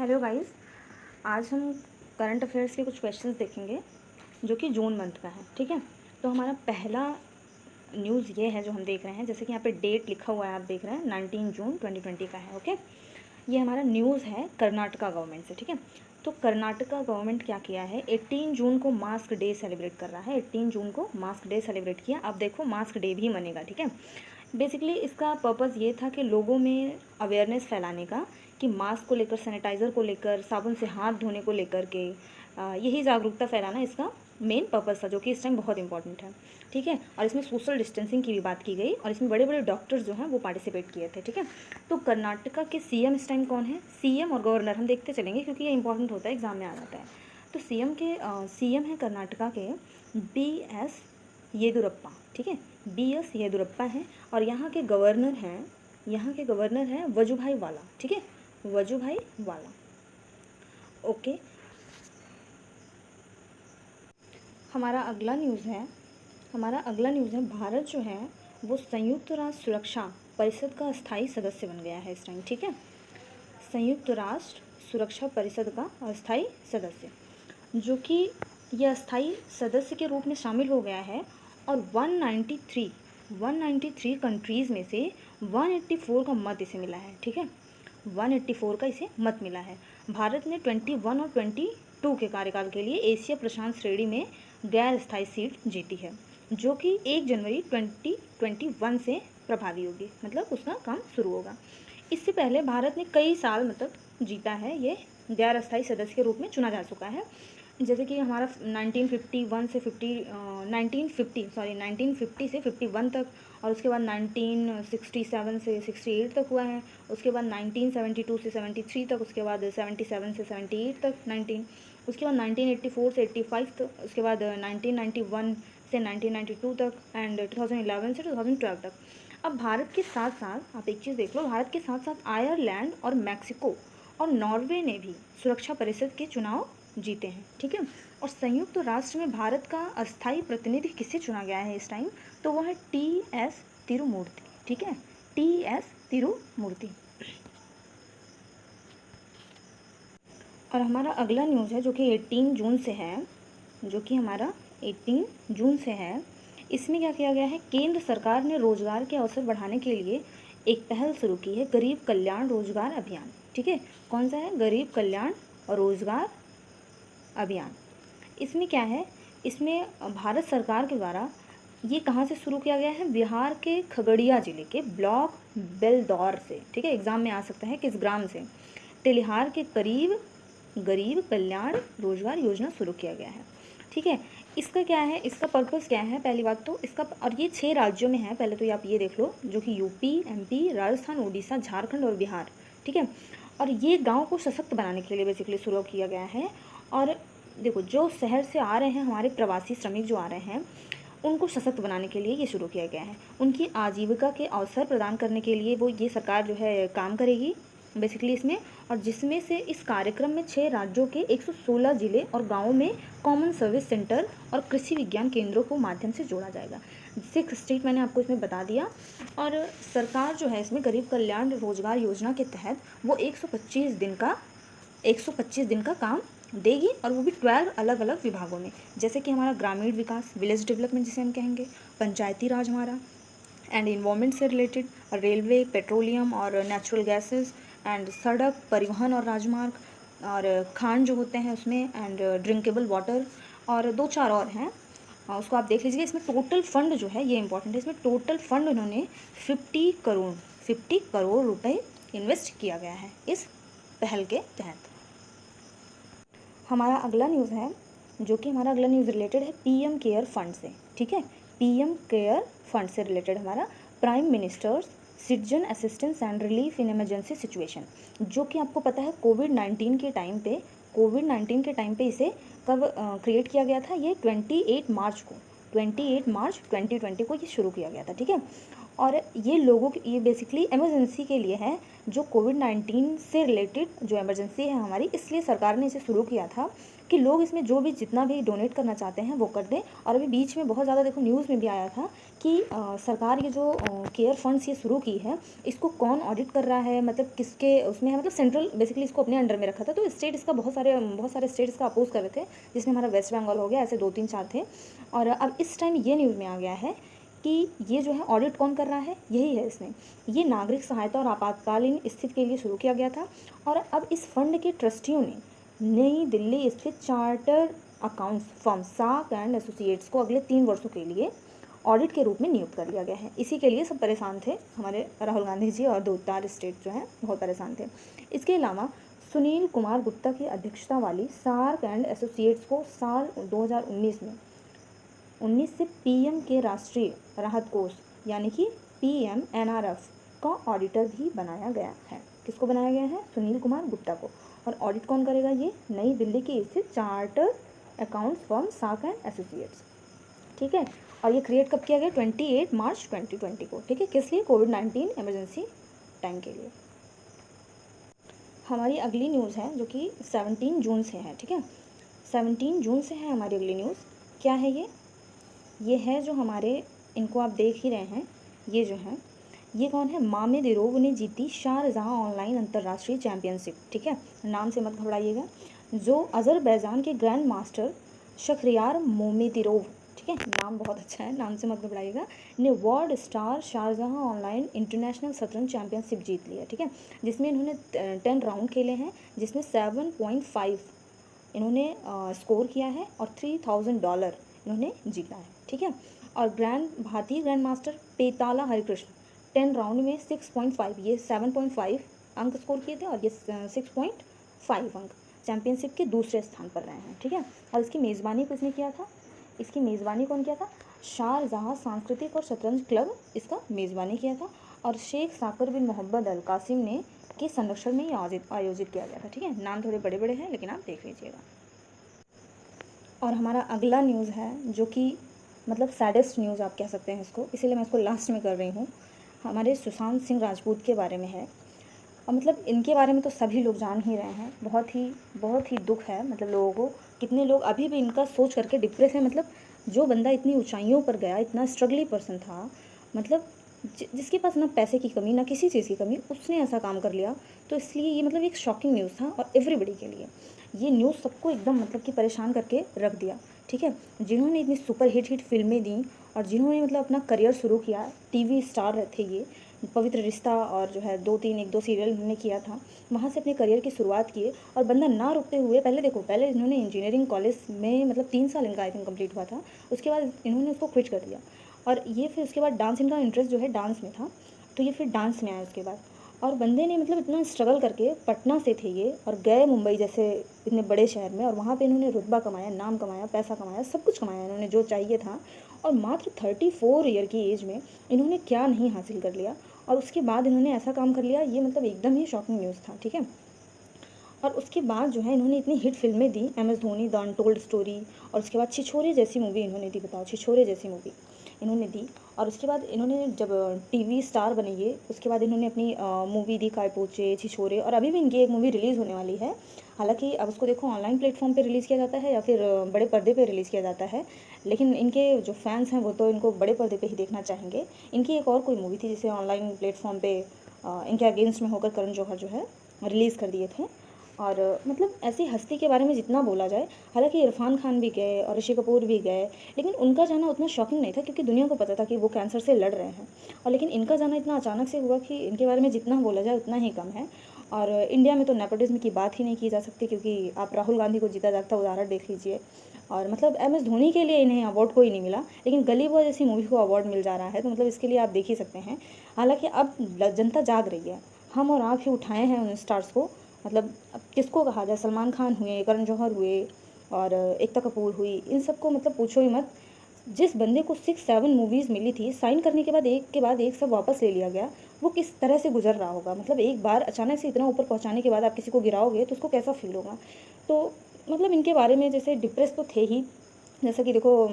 Hello guys, आज हम current affairs के कुछ क्वेश्चंस देखेंगे जो कि जून मंथ का है। ठीक है, तो हमारा पहला न्यूज़ ये है जो हम देख रहे हैं, जैसे कि यहाँ पे डेट लिखा हुआ है, आप देख रहे हैं 19 जून 2020 का है। ओके, ये हमारा न्यूज़ है कर्नाटका गवर्नमेंट से। ठीक है, तो कर्नाटका गवर्नमेंट क्या किया है, 18 जून को मास्क डे सेलिब्रेट कर रहा है। 18 जून को मास्क डे सेलिब्रेट किया। अब देखो मास्क डे भी मनेगा। ठीक है, बेसिकली इसका पर्पज़ ये था कि लोगों में अवेयरनेस फैलाने का, कि मास्क को लेकर, सैनिटाइज़र को लेकर, साबुन से हाथ धोने को लेकर के यही जागरूकता फैलाना इसका मेन पर्पज़ था, जो कि इस टाइम बहुत इंपॉर्टेंट है। ठीक है, और इसमें सोशल डिस्टेंसिंग की भी बात की गई और इसमें बड़े बड़े डॉक्टर्स जो हैं वो पार्टिसिपेट किए थे। ठीक है, तो कर्नाटका के सीएम इस टाइम कौन है, सीएम और गवर्नर हम देखते चलेंगे क्योंकि ये इंपॉर्टेंट होता है, एग्जाम में आ जाता है। तो सीएम है कर्नाटका के BS येदुरप्पा। ठीक है, BS येदुरप्पा हैं और यहाँ के गवर्नर हैं वजुभाई वाला। ठीक है, वजुभाई वाला। ओके, हमारा अगला न्यूज़ है भारत जो है वो संयुक्त राष्ट्र सुरक्षा परिषद का अस्थायी सदस्य बन गया है इस टाइम। ठीक है, संयुक्त राष्ट्र सुरक्षा परिषद का अस्थायी सदस्य, जो कि यह अस्थायी सदस्य के रूप में शामिल हो गया है और 193 कंट्रीज़ में से 184 का मत इसे मिला है। ठीक है, 184 का इसे मत मिला है। भारत ने 21 और 22 के कार्यकाल के लिए एशिया प्रशांत श्रेणी में गैर स्थायी सीट जीती है, जो कि 1 जनवरी 2021 से प्रभावी होगी, मतलब उसका काम शुरू होगा। इससे पहले भारत ने कई साल जीता है, ये गैर अस्थायी सदस्य के रूप में चुना जा चुका है। जैसे कि हमारा 1950 से 51 तक, और उसके बाद 1967 से 68 तक हुआ है, उसके बाद 1972 से 73 तक, उसके बाद 77 से 78 तक, उसके बाद 1984 से 85 तक, उसके बाद 1991 से 1992 तक एंड 2011 से 2012 तक। अब भारत के साथ साथ आप एक चीज़ देख लो, भारत के साथ साथ आयरलैंड और मैक्सिको और नॉर्वे ने भी सुरक्षा परिषद के चुनाव जीते हैं। ठीक है, और संयुक्त राष्ट्र में भारत का अस्थायी प्रतिनिधि किसे चुना गया है इस टाइम, तो वह है TS तिरुमूर्ति। ठीक है, TS तिरुमूर्ति। और हमारा अगला न्यूज़ है जो कि 18 जून से है, इसमें क्या किया गया है, केंद्र सरकार ने रोजगार के अवसर बढ़ाने के लिए एक पहल शुरू की है, गरीब कल्याण रोजगार अभियान। ठीक है, कौन सा है, गरीब कल्याण रोजगार अभियान। इसमें क्या है, इसमें भारत सरकार के द्वारा ये कहाँ से शुरू किया गया है, बिहार के खगड़िया जिले के ब्लॉक बेलदौर से। ठीक है, एग्जाम में आ सकता है किस ग्राम से, तेलिहार के करीब गरीब कल्याण रोजगार योजना शुरू किया गया है। ठीक है, इसका क्या है, इसका पर्पस क्या है, पहली बात तो इसका, और ये 6 राज्यों में है, पहले तो आप ये देख लो, जो कि यूपी, MP, राजस्थान, उड़ीसा, झारखंड और बिहार। ठीक है, और ये गाँव को सशक्त बनाने के लिए बेसिकली शुरू किया गया है। और देखो, जो शहर से आ रहे हैं हमारे प्रवासी श्रमिक जो आ रहे हैं, उनको सशक्त बनाने के लिए ये शुरू किया गया है, उनकी आजीविका के अवसर प्रदान करने के लिए ये सरकार जो है काम करेगी बेसिकली इसमें। और जिसमें से इस कार्यक्रम में 6 राज्यों के 116 जिले और गाँवों में कॉमन सर्विस सेंटर और कृषि विज्ञान केंद्रों को माध्यम से जोड़ा जाएगा। 6 स्टेट मैंने आपको इसमें बता दिया। और सरकार जो है इसमें गरीब कल्याण रोजगार योजना के तहत वो 125 दिन का काम देगी, और वो भी 12 अलग अलग विभागों में, जैसे कि हमारा ग्रामीण विकास, विलेज डेवलपमेंट जिसे हम कहेंगे, पंचायती राज हमारा, एंड इन्वायरमेंट से रिलेटेड, रेलवे, पेट्रोलियम और नेचुरल गैसेस, एंड सड़क, परिवहन और राजमार्ग, और खान जो होते हैं उसमें, एंड ड्रिंकेबल वाटर, और 2-4 और हैं, उसको आप देख लीजिए। इसमें टोटल फंड जो है, ये इंपॉर्टेंट है, इसमें टोटल फंड उन्होंने 50 करोड़ रुपए इन्वेस्ट किया गया है इस पहल के तहत। हमारा अगला न्यूज़ रिलेटेड है PM केयर फंड से। ठीक है, PM केयर फंड से रिलेटेड हमारा prime ministers citizen assistance and relief in emergency situation, जो कि आपको पता है कोविड-19 के टाइम पे इसे कब क्रिएट किया गया था, ये 28 मार्च 2020 को ये शुरू किया गया था। ठीक है, और ये बेसिकली इमरजेंसी के लिए है, जो कोविड-19 से रिलेटेड जो इमरजेंसी है हमारी, इसलिए सरकार ने इसे शुरू किया था कि लोग इसमें जो भी जितना भी डोनेट करना चाहते हैं वो कर दें। और अभी बीच में बहुत ज़्यादा देखो न्यूज़ में भी आया था कि सरकार ये जो केयर फंड्स ये शुरू की है, इसको कौन ऑडिट कर रहा है, मतलब किसके उसमें है, मतलब सेंट्रल बेसिकली इसको अपने अंडर में रखा था। तो स्टेट इसका बहुत सारे स्टेट इसका अपोज कर रहे थे, जिसमें हमारा वेस्ट बंगाल हो गया, ऐसे 2-3-4 थे। और अब इस टाइम ये न्यूज़ में आ गया है कि ये जो है ऑडिट कौन कर रहा है, यही है इसमें। ये नागरिक सहायता और आपातकालीन स्थिति के लिए शुरू किया गया था। और अब इस फंड के ट्रस्टियों ने नई दिल्ली स्थित चार्टर अकाउंट्स फर्म साक एंड एसोसिएट्स को अगले 3 वर्षों के लिए ऑडिट के रूप में नियुक्त कर लिया गया है। इसी के लिए सब परेशान थे, हमारे राहुल गांधी जी और 2-4 स्टेट जो हैं बहुत परेशान थे। इसके अलावा सुनील कुमार गुप्ता की अध्यक्षता वाली सार्क एंड एसोसिएट्स को साल 2019 में 19 से पीएम के राष्ट्रीय राहत कोष यानी कि PMNRF का ऑडिटर भी बनाया गया है। किसको बनाया गया है? सुनील कुमार गुप्ता को। और ऑडिट कौन करेगा? ये नई दिल्ली की स्थित चार्टर अकाउंट्स फर्म साक एंड एसोसिएट्स। ठीक है। और ये क्रिएट कब किया गया? 28 मार्च 2020 को। ठीक है। किस लिए? कोविड-19 इमरजेंसी टाइम के लिए। हमारी अगली न्यूज़ है जो कि 17 जून से है। ठीक है। 17 जून से है हमारी अगली न्यूज़। क्या है ये है जो हमारे, इनको आप देख ही रहे हैं, ये जो है ये कौन है? मामेदिरोव ने जीती शारजाह ऑनलाइन अंतर्राष्ट्रीय चैंपियनशिप। ठीक है। नाम से मत घबराइएगा। जो अज़रबैजान के ग्रैंड मास्टर शखरियार मोमेदिरोव, ठीक है, नाम बहुत अच्छा है, नाम से मत घबराइएगा, ने world star Sharjah online international शतरंज चैंपियनशिप जीत लिया। ठीक है। जिसमें इन्होंने 10 राउंड खेले हैं, जिसमें 7.5 इन्होंने स्कोर किया है और $3000 इन्होंने जीता है। ठीक है। और भारतीय ग्रैंड मास्टर पेताला हरिकृष्ण 10 राउंड में 6.5, ये 7.5 अंक स्कोर किए थे और ये 6.5 अंक, चैंपियनशिप के दूसरे स्थान पर रहे हैं। ठीक है। और इसकी मेज़बानी किसने किया था? इसकी मेज़बानी कौन किया था? शारजाह सांस्कृतिक और शतरंज क्लब इसका मेज़बानी किया था। और शेख साकर बिन मोहम्मद अल कासिम ने के संरक्षण में ये आयोजित किया गया था। ठीक है। नाम थोड़े बड़े बड़े हैं लेकिन आप देख लीजिएगा। और हमारा अगला न्यूज़ है जो कि मतलब सैडेस्ट न्यूज़ आप कह सकते हैं इसको, इसीलिए मैं इसको लास्ट में कर रही हूँ। हमारे सुशांत सिंह राजपूत के बारे में है। और मतलब इनके बारे में तो सभी लोग जान ही रहे हैं। बहुत ही दुख है मतलब लोगों को, कितने लोग अभी भी इनका सोच करके डिप्रेस है। मतलब जो बंदा इतनी ऊंचाइयों पर गया, इतना स्ट्रगली पर्सन था, मतलब जिसके पास ना पैसे की कमी ना किसी चीज़ की कमी, उसने ऐसा काम कर लिया। तो इसलिए ये मतलब एक शॉकिंग न्यूज़ था और एवरीबडी के लिए ये न्यूज़ सबको एकदम मतलब कि परेशान करके रख दिया। ठीक है। जिन्होंने इतनी सुपर हिट फिल्में दी और जिन्होंने मतलब अपना करियर शुरू किया, टीवी स्टार थे ये, पवित्र रिश्ता और जो है 1-2 सीरियल इन्होंने किया था, वहाँ से अपने करियर की शुरुआत किए। और बंदा ना रुकते हुए पहले इन्होंने इंजीनियरिंग कॉलेज में मतलब 3 साल इनका आई थिंक कंप्लीट हुआ था, उसके बाद इन्होंने उसको क्विट कर दिया। और ये फिर उसके बाद डांस, इनका इंटरेस्ट जो है डांस में था, तो ये फिर डांस में आया उसके बाद। और बंदे ने मतलब इतना स्ट्रगल करके, पटना से थे ये और गए मुंबई जैसे इतने बड़े शहर में, और वहाँ पे इन्होंने रुतबा कमाया, नाम कमाया, पैसा कमाया, सब कुछ कमाया इन्होंने जो चाहिए था। और मात्र 34 ईयर की एज में इन्होंने क्या नहीं हासिल कर लिया, और उसके बाद इन्होंने ऐसा काम कर लिया, ये मतलब एकदम ही शॉकिंग न्यूज़ था। ठीक है। और उसके बाद जो है इन्होंने इतनी हिट फिल्में दी, MS Dhoni, the untold story, और उसके बाद छिछोरे जैसी मूवी इन्होंने दी, बताओ, छिछोरे जैसी मूवी इन्होंने दी। और उसके बाद इन्होंने जब टीवी स्टार बने ये, उसके बाद इन्होंने अपनी मूवी दी काय पोचे, छिछोरे, और अभी भी इनकी एक मूवी रिलीज़ होने वाली है। हालांकि अब उसको देखो ऑनलाइन प्लेटफॉर्म पे रिलीज़ किया जाता है या फिर बड़े पर्दे पे रिलीज़ किया जाता है, लेकिन इनके जो फैंस हैं वो तो इनको बड़े पर्दे पे ही देखना चाहेंगे। इनकी एक और कोई मूवी थी जिसे ऑनलाइन प्लेटफॉर्म पे इनके अगेंस्ट में होकर करण जौहर जो है रिलीज़ कर दिए थे। और मतलब ऐसी हस्ती के बारे में जितना बोला जाए, हालांकि इरफान खान भी गए और ऋषि कपूर भी गए, लेकिन उनका जाना उतना शॉकिंग नहीं था क्योंकि दुनिया को पता था कि वो कैंसर से लड़ रहे हैं। और लेकिन इनका जाना इतना अचानक से हुआ कि इनके बारे में जितना बोला जाए उतना ही कम है। और इंडिया में तो नेपोटिज्म की बात ही नहीं की जा सकती, क्योंकि आप राहुल गांधी को जीता जागता उदाहरण देख लीजिए। और मतलब MS धोनी के लिए इन्हें अवार्ड कोई नहीं मिला, लेकिन गली बॉय जैसी मूवी को अवार्ड मिल जा रहा है, तो मतलब इसके लिए आप देख ही सकते हैं। हालांकि अब जनता जाग रही है, हम और आप ही उठाए हैं उन स्टार्स को। मतलब अब किसको कहा जाए, सलमान खान हुए, करण जौहर हुए और एकता कपूर हुई, इन सबको मतलब पूछो ही मत। जिस बंदे को 6-7 मूवीज़ मिली थी, साइन करने के बाद एक सब वापस ले लिया गया, वो किस तरह से गुजर रहा होगा। मतलब एक बार अचानक से इतना ऊपर पहुंचाने के बाद आप किसी को गिराओगे तो उसको कैसा फील होगा। तो मतलब इनके बारे में जैसे डिप्रेस तो थे ही, जैसा कि देखो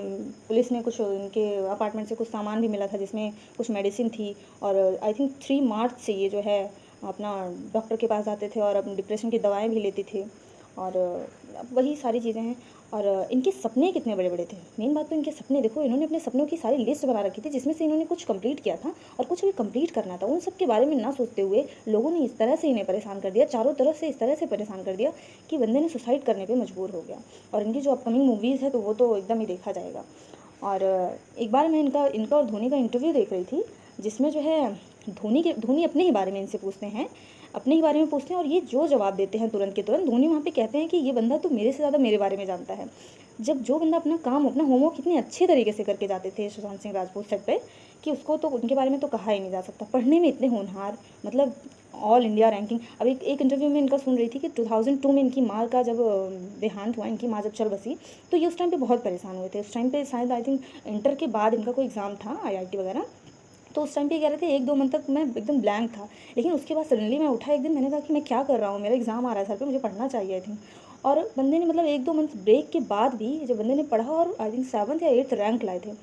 पुलिस ने कुछ इनके अपार्टमेंट से कुछ सामान भी मिला था जिसमें कुछ मेडिसिन थी। और आई थिंक 3 मार्च से ये जो है अपना डॉक्टर के पास जाते थे और अपने डिप्रेशन की दवाएं भी लेते थे। और वही सारी चीज़ें हैं। और इनके सपने कितने बड़े बड़े थे, मेन बात तो इनके सपने देखो, इन्होंने अपने सपनों की सारी लिस्ट बना रखी थी, जिसमें से इन्होंने कुछ कंप्लीट किया था और कुछ अभी कंप्लीट करना था। उन सब के बारे में ना सोचते हुए लोगों ने इस तरह से इन्हें परेशान कर दिया, चारों तरफ से इस तरह से परेशान कर दिया कि बंदे ने सुसाइड करने पर मजबूर हो गया। और इनकी जो अपकमिंग मूवीज़ है तो वो तो एकदम ही देखा जाएगा। और एक बार मैं इनका इनका और धोनी का इंटरव्यू देख रही थी, जिसमें जो है धोनी अपने ही बारे में इनसे पूछते हैं, अपने ही बारे में पूछते हैं, और ये जो जवाब देते हैं तुरंत के तुरंत, धोनी वहाँ पे कहते हैं कि ये बंदा तो मेरे से ज़्यादा मेरे बारे में जानता है। जब जो बंदा अपना काम, अपना होमवर्क इतने अच्छे तरीके से करके जाते थे सुशांत सिंह राजपूत सेट पे, कि उसको तो उनके बारे में तो कहा ही नहीं जा सकता। पढ़ने में इतने होनहार, मतलब ऑल इंडिया रैंकिंग। अब एक इंटरव्यू में इनका सुन रही थी कि 2002 में इनकी माँ का जब देहांत हुआ, इनकी माँ जब चल बसी, तो ये उस टाइम पे बहुत परेशान हुए थे। उस टाइम पे शायद आई थिंक इंटर के बाद इनका कोई एग्ज़ाम था, IIT वगैरह, तो उस टाइम पे कह रहे थे 1-2 मंथ तक मैं एकदम ब्लैंक था। लेकिन उसके बाद सडनली मैं उठा एक दिन, मैंने कहा कि मैं क्या कर रहा हूँ, मेरा एग्ज़ाम आ रहा है सर पे, मुझे पढ़ना चाहिए थी। और बंदे ने मतलब 1-2 मंथ ब्रेक के बाद भी जब बंदे ने पढ़ा, और आई थिंक 7th या 8th रैंक लाए थे।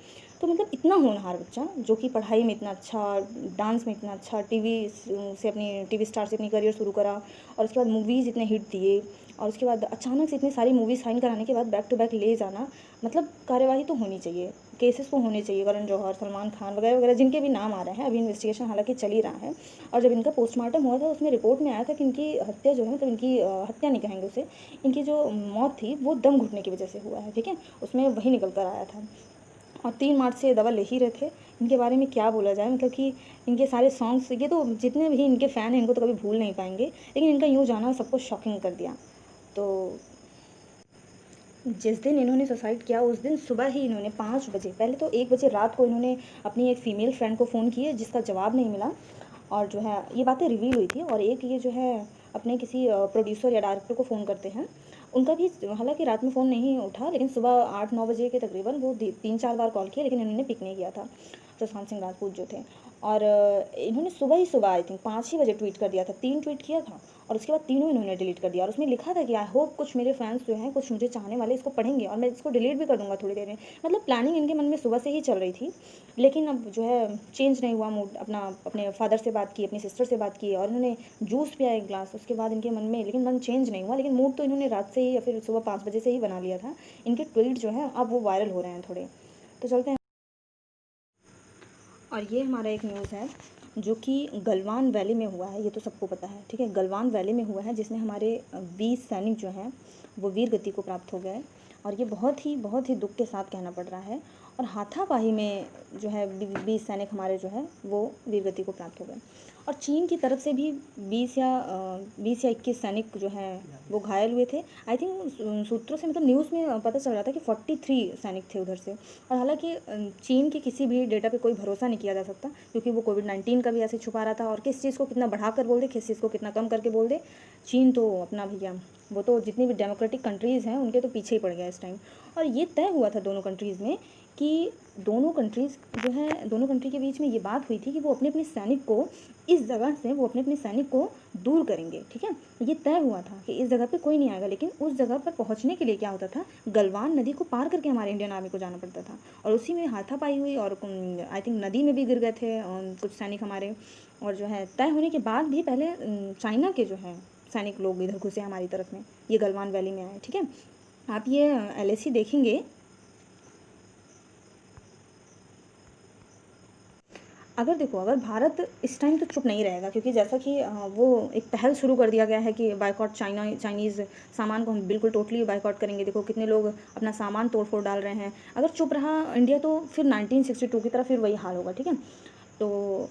तो मतलब इतना होनहार बच्चा, जो कि पढ़ाई में इतना अच्छा, डांस में इतना अच्छा, टीवी स्टार से अपनी करियर शुरू करा, और उसके बाद मूवीज़ इतने हिट दिए, और उसके बाद अचानक से इतनी सारी मूवीज़ साइन कराने के बाद बैक टू बैक ले जाना, मतलब कार्यवाही तो होनी चाहिए, केसेस तो होने चाहिए। करण जौहर, सलमान खान वगैरह वगैरह जिनके भी नाम आ रहे हैं, अभी इन्वेस्टिगेशन हालांकि चल ही रहा है। और जब इनका पोस्टमार्टम हुआ था, उसमें रिपोर्ट में आया था कि इनकी हत्या जो है, मतलब इनकी हत्या नहीं कहेंगे उसे, इनकी जो मौत थी वो दम घुटने की वजह से हुआ है, ठीक है, उसमें वही निकल कर आया था। और 3 मार्च से ये दवा ले ही रहे थे। इनके बारे में क्या बोला जाए, मतलब कि इनके सारे सॉन्ग्स, ये तो जितने भी इनके फ़ैन हैं इनको तो कभी भूल नहीं पाएंगे, लेकिन इनका यूँ जाना सबको शॉकिंग कर दिया। तो जिस दिन इन्होंने सुसाइड किया, उस दिन सुबह ही इन्होंने 5 बजे, पहले तो 1 बजे रात को इन्होंने अपनी एक फ़ीमेल फ्रेंड को फ़ोन किया, जिसका जवाब नहीं मिला, और जो है ये बातें रिवील हुई थी। और एक ये जो है अपने किसी प्रोड्यूसर या डायरेक्टर को फ़ोन करते हैं, उनका भी हालांकि रात में फ़ोन नहीं उठा, लेकिन सुबह 8-9 बजे के तकरीबन वो 3-4 बार कॉल किया, लेकिन इन्होंने पिक नहीं किया था सुशांत सिंह राजपूत जो थे। और इन्होंने सुबह ही सुबह आई थिंक 5 ही बजे ट्वीट कर दिया था, 3 ट्वीट किया था, और उसके बाद तीनों इन्होंने डिलीट कर दिया। और उसमें लिखा था कि आई होप कुछ मेरे फैंस जो हैं, कुछ मुझे चाहने वाले इसको पढ़ेंगे, और मैं इसको डिलीट भी कर दूंगा थोड़ी देर में। मतलब प्लानिंग इनके मन में सुबह से ही चल रही थी, लेकिन अब जो है चेंज नहीं हुआ मूड। अपने फादर से बात की, अपनी सिस्टर से बात की, और इन्होंने जूस पिया एक ग्लास, उसके बाद इनके मन में, लेकिन मन चेंज नहीं हुआ। लेकिन मूड तो इन्होंने रात से ही या फिर सुबह 5 बजे से ही बना लिया था। इनके ट्वीट जो है अब वो वायरल हो रहे हैं थोड़े। तो चलते हैं। और ये हमारा एक न्यूज़ है जो कि गलवान वैली में हुआ है, ये तो सबको पता है, ठीक है, गलवान वैली में हुआ है, जिसमें हमारे 20 सैनिक जो हैं वो वीर गति को प्राप्त हो गए। और ये बहुत ही दुख के साथ कहना पड़ रहा है। और हाथापाई में जो है 20 सैनिक हमारे जो है वो वीर गति को प्राप्त हो गए। और चीन की तरफ से भी 20 या 21 सैनिक जो हैं वो घायल हुए थे। आई थिंक सूत्रों से, मतलब न्यूज़ में पता चल रहा था कि 43 सैनिक थे उधर से। और हालांकि चीन के किसी भी डेटा पे कोई भरोसा नहीं किया जा सकता, क्योंकि वो कोविड-19 का भी ऐसे छुपा रहा था, और किस चीज़ को कितना बढ़ा कर बोल दे, किस चीज़ को कितना कम करके बोल दे। चीन तो अपना भैया, वो तो जितनी भी डेमोक्रेटिक कंट्रीज़ हैं उनके तो पीछे ही पड़ गया इस टाइम। और ये तय हुआ था दोनों कंट्रीज़ में कि दोनों कंट्री के बीच में ये बात हुई थी कि वो अपने अपने सैनिक को इस जगह से, वो अपने अपने सैनिक को दूर करेंगे, ठीक है। ये तय हुआ था कि इस जगह पे कोई नहीं आएगा, लेकिन उस जगह पर पहुंचने के लिए क्या होता था, गलवान नदी को पार करके हमारे इंडियन आर्मी को जाना पड़ता था। और उसी में हाथापाई हुई, और आई थिंक नदी में भी गिर गए थे कुछ सैनिक हमारे। और जो है तय होने के बाद भी पहले चाइना के जो है सैनिक लोग इधर घुसे हमारी तरफ में, ये गलवान वैली में आए, ठीक है। आप ये LAC देखेंगे, अगर देखो, अगर भारत इस टाइम तो चुप नहीं रहेगा, क्योंकि जैसा कि वो एक पहल शुरू कर दिया गया है कि बाइकॉट चाइनीज़ सामान को हम बिल्कुल टोटली बाइकॉट करेंगे। देखो कितने लोग अपना सामान तोड़ फोड़ डाल रहे हैं। अगर चुप रहा इंडिया तो फिर 1962 की तरह फिर वही हाल होगा, ठीक है। तो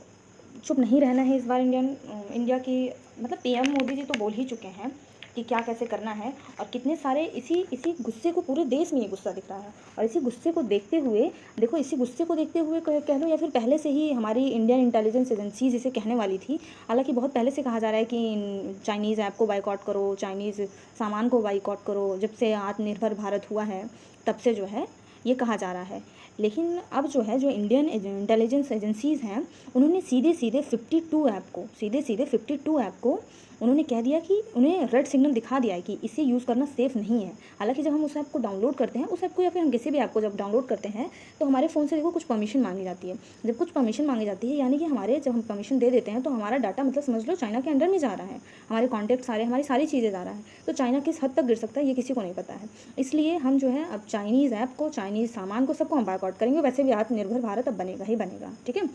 चुप नहीं रहना है इस बार इंडिया की, मतलब PM मोदी जी तो बोल ही चुके हैं कि क्या कैसे करना है। और कितने सारे इसी गुस्से को, पूरे देश में ये गुस्सा दिख रहा है। और इसी गुस्से को देखते हुए, देखो इसी गुस्से को देखते हुए कह लो, या फिर पहले से ही हमारी इंडियन इंटेलिजेंस एजेंसीज इसे कहने वाली थी। हालांकि बहुत पहले से कहा जा रहा है कि चाइनीज़ ऐप को बाइकआउट करो, चाइनीज़ सामान को बाइकआउट करो। जब से आत्मनिर्भर भारत हुआ है तब से जो है ये कहा जा रहा है। लेकिन अब जो है, जो इंडियन इंटेलिजेंस एजेंसीज़ हैं, उन्होंने सीधे सीधे 52 ऐप को उन्होंने कह दिया कि उन्हें रेड सिग्नल दिखा दिया है कि इसे यूज़ करना सेफ़ नहीं है। हालांकि जब हम उस ऐप को डाउनलोड करते हैं, उस ऐप को या फिर हम किसी भी ऐप को जब डाउनलोड करते हैं, तो हमारे फ़ोन से देखो कुछ परमिशन मांगी जाती है। जब कुछ परमिशन मांगी जाती है, यानी कि हमारे जब हम परमिशन दे देते हैं तो हमारा डाटा मतलब समझ लो चाइना के अंडर में जा रहा है, हमारे कॉन्टैक्ट सारे, हमारी सारी चीज़ें जा रहा है। तो चाइना किस हद तक गिर सकता है ये किसी को नहीं पता है। इसलिए हम जो है अब चाइनीज़ ऐप को, चाइनीज़ सामान को, सबको हम बायकॉट करेंगे। वैसे भी आत्मनिर्भर भारत अब बनेगा ही बनेगा, ठीक है।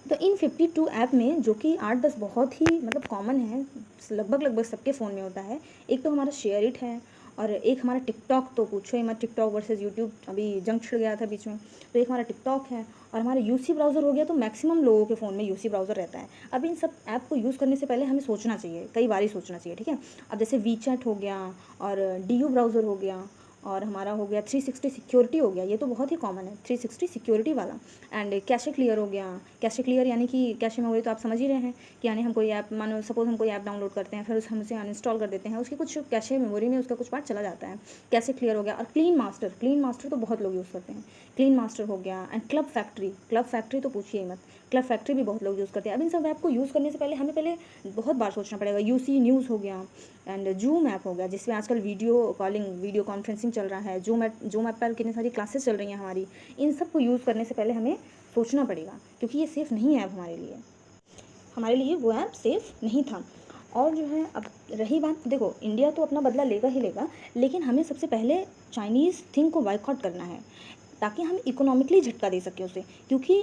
तो इन 52 ऐप में, जो कि 8-10 बहुत ही मतलब कॉमन है, लगभग सबके फ़ोन में होता है। एक तो हमारा शेयर इट है, और एक हमारा टिकटॉक, तो पूछो ही मत, टिकटॉक वर्सेस यूट्यूब अभी जंग छिड़ गया था बीच में। तो एक हमारा टिकटॉक है, और हमारा यूसी ब्राउज़र हो गया। तो मैक्सिमम लोगों के फ़ोन में यूसी ब्राउज़र रहता है। अब इन सब ऐप को यूज़ करने से पहले हमें सोचना चाहिए, कई बार ही सोचना चाहिए, ठीक है। अब जैसे वीचैट हो गया, और डीयू ब्राउज़र हो गया, और हमारा हो गया 360 सिक्योरिटी हो गया, ये तो बहुत ही कॉमन है 360 सिक्योरिटी वाला। एंड कैशे क्लियर हो गया। कैशे क्लियर यानी कि कैशे मेमोरी तो आप समझ ही रहे हैं कि यानी हम कोई ऐप, मानो सपोज हम कोई ऐप डाउनलोड करते हैं, फिर हम उसे अनइंस्टॉल कर देते हैं, उसकी कुछ कैशे मेमोरी में उसका कुछ पार्ट चला जाता है। कैशे क्लियर हो गया। और क्लीन मास्टर तो बहुत लोग यूज़ करते हैं। क्लीन मास्टर हो गया। एंड क्लब फैक्ट्री तो पूछिए ही मत, क्लब फैक्ट्री भी बहुत लोग यूज़ करते हैं। अब इन सब ऐप को यूज़ करने से पहले हमें बहुत बार सोचना पड़ेगा। यूसी न्यूज़ हो गया, एंड जूम ऐप हो गया, जिसमें आजकल वीडियो कॉन्फ्रेंसिंग चल रहा है। जूम ऐप पर कितनी सारी क्लासेस चल रही हैं हमारी। इन सब को यूज़ करने से पहले हमें सोचना पड़ेगा, क्योंकि ये सेफ़ नहीं है ऐप हमारे लिए वो ऐप सेफ़ नहीं था। और जो है, अब रही बात, देखो इंडिया तो अपना बदला लेगा ही लेगा, लेकिन हमें सबसे पहले चाइनीज़ थिंग को बायकॉट करना है, ताकि हम इकोनॉमिकली झटका दे सकें उसे। क्योंकि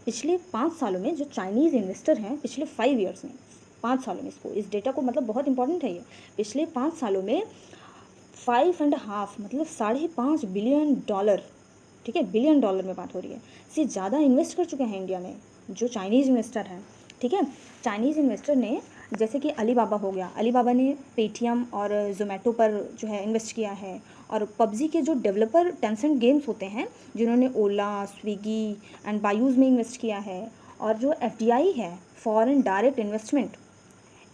पिछले 5 सालों में जो चाइनीज़ इन्वेस्टर हैं, पिछले 5 ईयर्स में, 5 सालों में, इस डेटा को मतलब बहुत इंपॉर्टेंट है ये। पिछले 5 सालों में 5.5 मतलब $5.5 बिलियन, ठीक है, बिलियन डॉलर में बात हो रही है, से ज़्यादा इन्वेस्ट कर चुके हैं इंडिया में जो चाइनीज़ इन्वेस्टर हैं, ठीक है। चाइनीज़ इन्वेस्टर ने, जैसे कि अलीबाबा हो गया, अलीबाबा ने पेटीएम और ज़ोमैटो पर जो है इन्वेस्ट किया है। और पबजी के जो डेवलपर टेंसेंट गेम्स होते हैं, जिन्होंने ओला, स्विगी एंड बायूज़ में इन्वेस्ट किया है। और जो एफडीआई है, फॉरेन डायरेक्ट इन्वेस्टमेंट,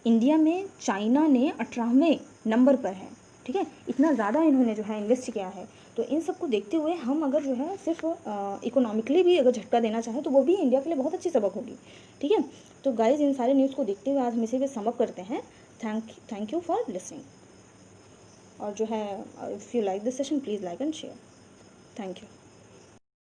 इंडिया में चाइना ने 18वें नंबर पर है, ठीक है। इतना ज़्यादा इन्होंने जो है इन्वेस्ट किया है। तो इन सब को देखते हुए हम अगर जो है सिर्फ इकोनॉमिकली भी अगर झटका देना चाहें, तो वो भी इंडिया के लिए बहुत अच्छी सबक होगी, ठीक है। तो गाइज, इन सारे न्यूज़ को देखते हुए आज हम इसे भी समअप करते हैं। Thank you for listening. और जो है, if you like this session, please like and share. Thank you.